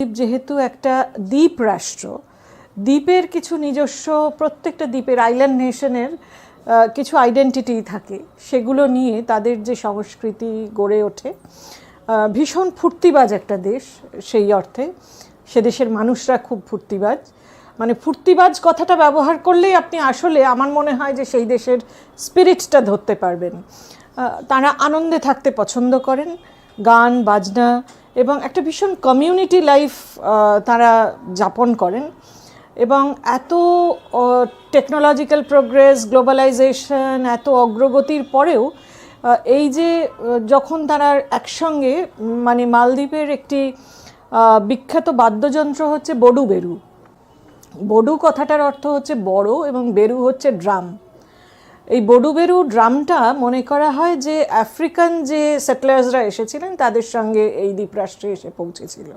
দ্বীপ যেহেতু একটা দ্বীপ রাষ্ট্র, দ্বীপের কিছু নিজস্ব, প্রত্যেকটা দ্বীপের আইল্যান্ড নেশনের কিছু আইডেন্টিটি থাকে, সেগুলো নিয়ে তাদের যে সংস্কৃতি গড়ে ওঠে। ভীষণ ফুর্তিবাজ একটা দেশ, সেই অর্থে সে দেশের মানুষরা খুব ফুর্তিবাজ। মানে ফুর্তিবাজ কথাটা ব্যবহার করলেই আপনি আসলে আমার মনে হয় যে সেই দেশের স্পিরিটটা ধরতে পারবেন। তারা আনন্দে থাকতে পছন্দ করেন, গান বাজনা এবং একটা ভীষণ কমিউনিটি লাইফ তারা যাপন করেন। এবং এত টেকনোলজিক্যাল প্রোগ্রেস, গ্লোবালাইজেশন, এত অগ্রগতির পরেও এই যে যখন তারা একসঙ্গে, মানে মালদ্বীপের একটি বিখ্যাত বাদ্যযন্ত্র হচ্ছে বডু বেরু। বডু কথাটার অর্থ হচ্ছে বড় এবং বেরু হচ্ছে ড্রাম। এই বডু বেরু ড্রামটা মনে করা হয় যে আফ্রিকান যে সেটলার্সরা এসেছিলেন তাদের সঙ্গে এই দ্বীপরাষ্ট্রে এসে পৌঁছেছিল।